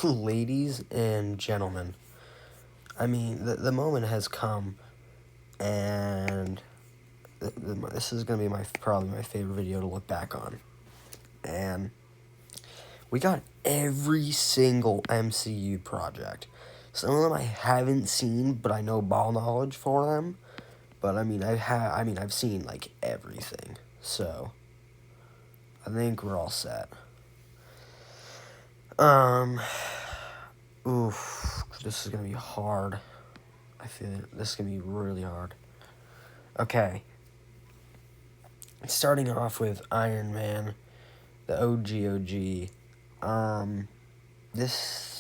Ladies and gentlemen, I mean, the moment has come, and this is going to be probably my favorite video to look back on. And we got every single MCU project. Some of them I haven't seen, but I know ball knowledge for them. But I've seen like everything. So I think we're all set. Um, this is gonna be hard. I feel this is gonna be really hard. Okay. Starting off with Iron Man, the OG. This.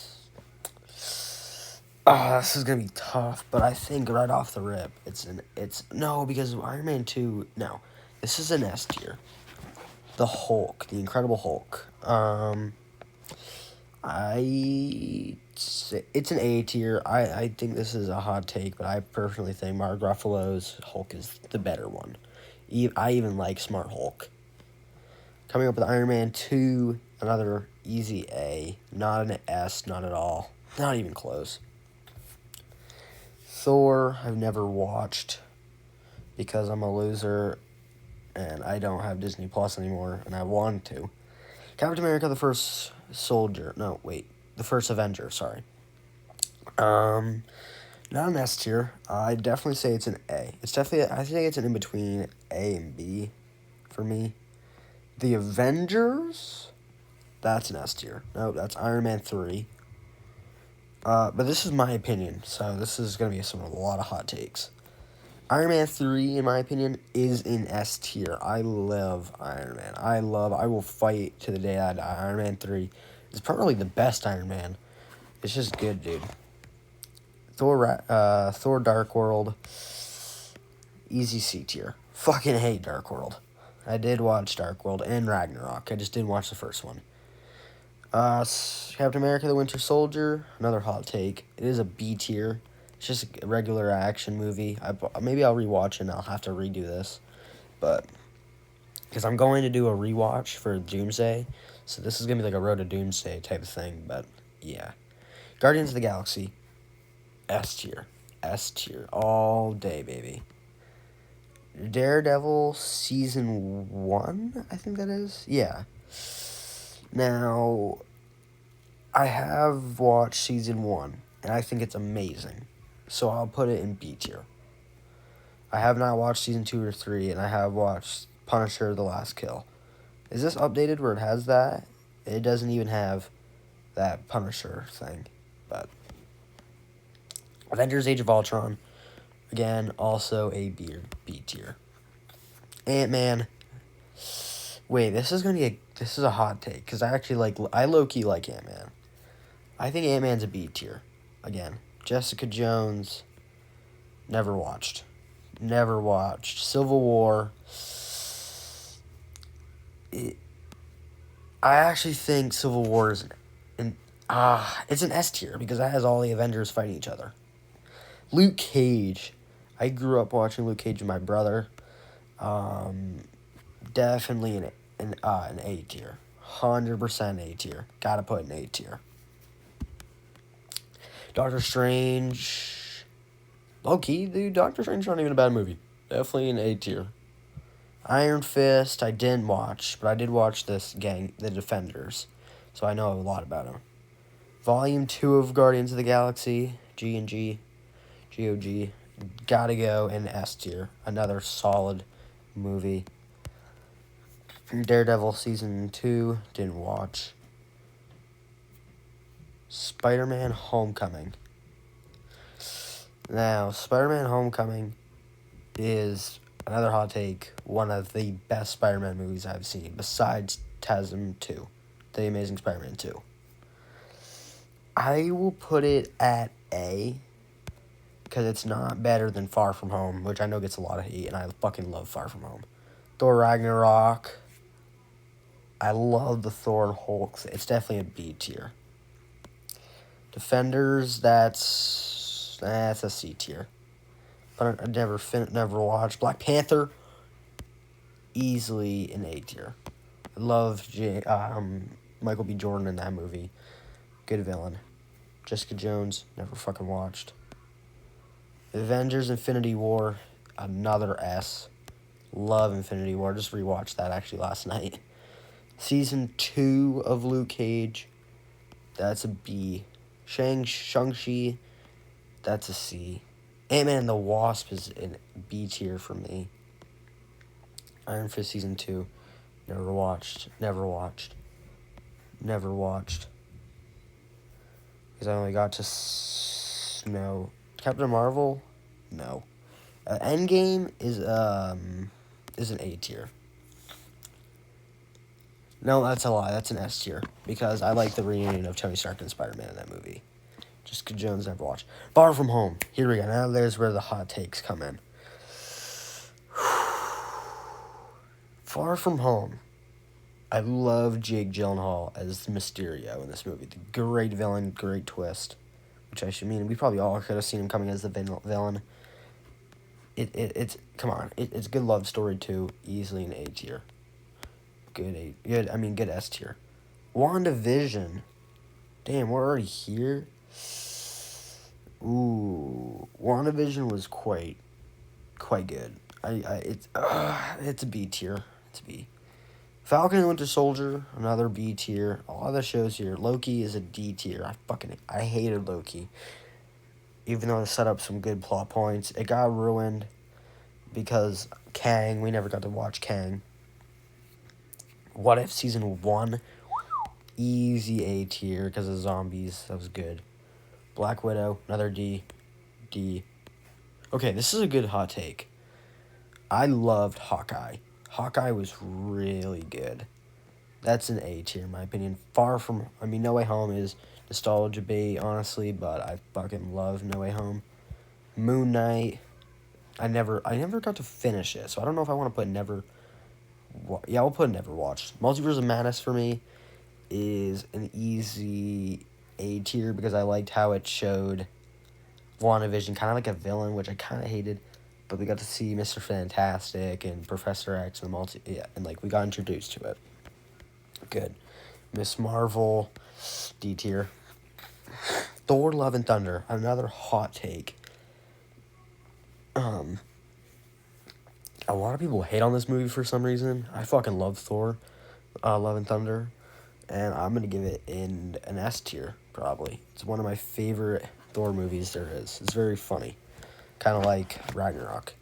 This is gonna be tough, but I think right off the rip, no, because Iron Man 2. No, this is an S tier. The Hulk, the Incredible Hulk. It's an A tier. I think this is a hot take, but I personally think Mark Ruffalo's Hulk is the better one. I even like Smart Hulk. Coming up with Iron Man 2, another easy A. Not an S, not at all. Not even close. Thor, I've never watched because I'm a loser and I don't have Disney Plus anymore, and I want to. Captain America, the First Soldier. No, wait. The First Avenger, sorry. Not an S tier. I'd definitely say it's an A. I think it's an in-between A and B for me. The Avengers, that's an S tier. No, that's Iron Man 3. But this is my opinion, so this is going to be a lot of hot takes. Iron Man 3, in my opinion, is in S tier. I love Iron Man. I will fight to the day I die. Iron Man 3 is probably the best Iron Man. It's just good, dude. Thor Dark World, easy C tier. Fucking hate Dark World. I did watch Dark World and Ragnarok. I just didn't watch the first one. Captain America: The Winter Soldier, another hot take. It is a B tier. It's just a regular action movie. Maybe I'll rewatch it and I'll have to redo this. But, because I'm going to do a rewatch for Doomsday. So this is going to be like a Road to Doomsday type of thing. But, yeah. Guardians of the Galaxy. S tier. S tier. All day, baby. Daredevil Season 1, I think that is. Yeah. Now, I have watched Season 1, and I think it's amazing. So I'll put it in B tier. I have not watched Season 2 or 3, and I have watched Punisher: The Last Kill. Is this updated where it has that? It doesn't even have that Punisher thing. But Avengers: Age of Ultron, again, also a B tier. Ant-Man. Wait, this is a hot take, because I low-key like Ant-Man. I think Ant-Man's a B tier. Again, Jessica Jones, never watched. Civil War. I actually think Civil War is it's an S tier because that has all the Avengers fighting each other. Luke Cage. I grew up watching Luke Cage with my brother. Definitely an A tier. 100% A tier. Gotta put an A tier. Doctor Strange. Low-key, dude, Doctor Strange not even a bad movie. Definitely an A tier. Iron Fist, I didn't watch, but I did watch The Defenders, so I know a lot about them. Volume 2 of Guardians of the Galaxy, GOG, gotta go in S tier. Another solid movie. Daredevil Season 2, didn't watch. Spider-Man Homecoming. Now, Spider-Man Homecoming is another hot take, one of the best Spider-Man movies I've seen, besides TASM 2, The Amazing Spider-Man 2. I will put it at A, because it's not better than Far From Home, which I know gets a lot of hate, and I fucking love Far From Home. Thor Ragnarok. I love the Thor and Hulk. It's definitely a B tier. Defenders, that's a C tier. But I never watched. Black Panther, easily an A tier. I love Michael B. Jordan in that movie. good villain. Jessica Jones, never fucking watched. Avengers Infinity War, another S. Love Infinity War. Just rewatched that actually last night. Season 2 of Luke Cage, that's a B. Shang-Chi, that's a C. Ant-Man and the Wasp is in B tier for me. Iron Fist Season 2, never watched. Because I only got to no. Captain Marvel, no. Endgame is an A tier. No, that's a lie. That's an S tier because I like the reunion of Tony Stark and Spider-Man in that movie. Jessica Jones, never watched. Far From Home. Here we go. Now there's where the hot takes come in. Far From Home. I love Jake Gyllenhaal as Mysterio in this movie. The great villain, great twist. Which I should mean, we probably all could have seen him coming as the villain. It's come on. It's a good love story too. Easily an A tier. Good S tier. WandaVision. Damn, we're already here. Ooh, WandaVision was quite good. It's a B tier. It's a B. Falcon and Winter Soldier, another B tier. All other shows here. Loki is a D tier. I hated Loki. Even though it set up some good plot points, it got ruined because Kang. We never got to watch Kang. What If Season 1? Easy A tier because of zombies. That was good. Black Widow, another D. Okay, this is a good hot take. I loved Hawkeye. Hawkeye was really good. That's an A tier in my opinion. No Way Home is nostalgia bait, honestly, but I fucking love No Way Home. Moon Knight, I never got to finish it, so I don't know if I want to put never. Yeah, I'll put never watched. Multiverse of Madness for me is an easy A tier because I liked how it showed WandaVision kind of like a villain, which I kind of hated, but we got to see Mr. Fantastic and Professor X and we got introduced to it. Good. Miss Marvel, D tier. Thor: Love and Thunder, another hot take. A lot of people hate on this movie for some reason. I fucking love Thor, Love and Thunder, and I'm gonna give it an S tier probably. It's one of my favorite Thor movies there is. It's very funny, kind of like Ragnarok.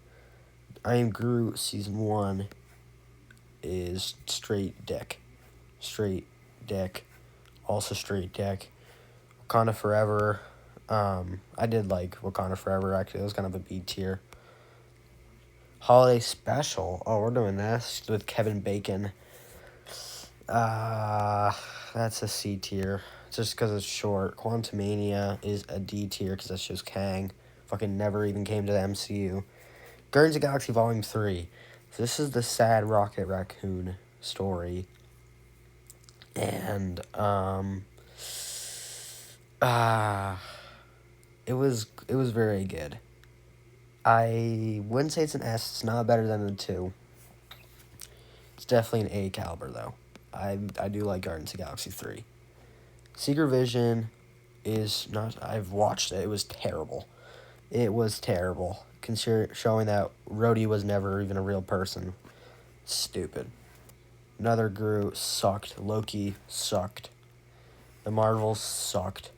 I Am Groot Season 1 is straight dick, also straight dick. Wakanda Forever, I did like Wakanda Forever actually. It was kind of a B tier. Holiday Special. Oh, we're doing this with Kevin Bacon. That's a C tier. Just because it's short. Quantumania is a D tier because that shows Kang. Fucking never even came to the MCU. Guardians of the Galaxy Volume 3. So this is the sad Rocket Raccoon story. And, it was very good. I wouldn't say it's an S. It's not better than a 2. It's definitely an A caliber, though. I do like Guardians of the Galaxy 3. Secret Vision is not... I've watched it. It was terrible. Showing that Rhodey was never even a real person. Stupid. Another Groot sucked. Loki sucked. The Marvels sucked.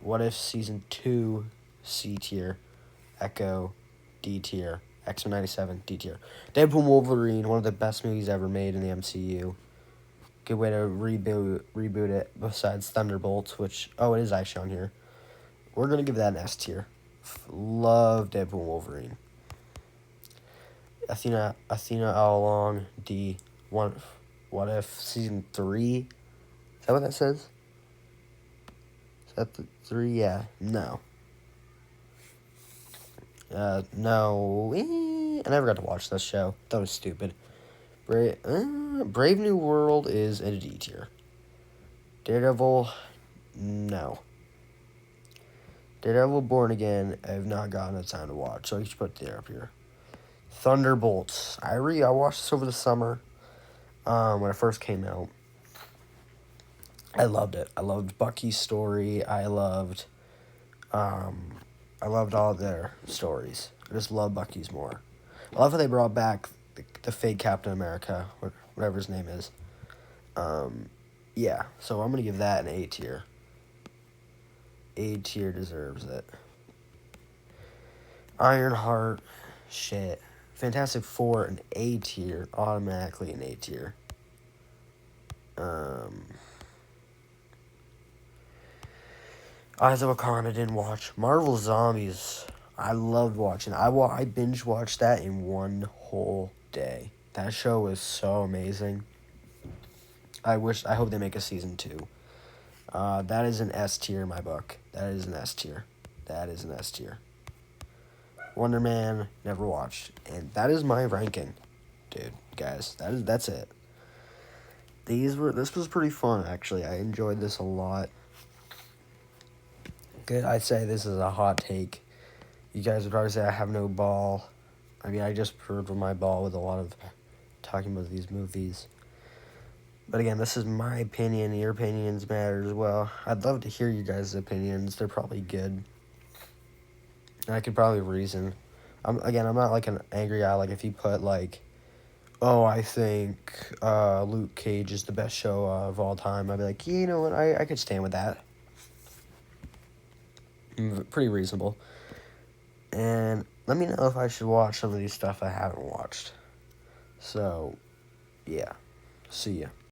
What If Season 2, C tier. Echo, D tier. X-Men 97, D tier. Deadpool Wolverine, one of the best movies ever made in the MCU. Good way to reboot it besides Thunderbolts, which, it is actually on here. We're going to give that an S tier. Love Deadpool Wolverine. Athena All Along, D. What If Season 3? Is that what that says? Is that the 3? Yeah. No. No. I never got to watch this show. That was stupid. Brave New World is a D tier. Daredevil, no. Daredevil Born Again, I have not gotten the time to watch, so I should put it up here. Thunderbolts. I watched this over the summer when it first came out. I loved it. I loved Bucky's story. Um, I loved all their stories. I just love Bucky's more. I love how they brought back the fake Captain America, whatever his name is. Um, yeah, so I'm gonna give that an A tier. A tier deserves it. Ironheart, shit. Fantastic Four, an A tier, automatically an A tier. Um, Eyes of Wakanda didn't watch. Marvel Zombies, I loved watching. I binge watched that in one whole day. That show was so amazing. I hope they make a season 2. That is an S tier in my book. That is an S tier. That is an S tier. Wonder Man, never watched. And that is my ranking. Dude, guys, that's it. This was pretty fun actually. I enjoyed this a lot. Good, I'd say this is a hot take. You guys would probably say I have no ball. I mean, I just proved my ball with a lot of talking about these movies. But again, this is my opinion. Your opinions matter as well. I'd love to hear you guys' opinions. They're probably good. And I could probably reason. I'm not like an angry guy. Like if you put like, oh, I think Luke Cage is the best show of all time, I'd be like, you know what, I could stand with that. Pretty reasonable. And let me know if I should watch some of these stuff I haven't watched. So, yeah. See ya.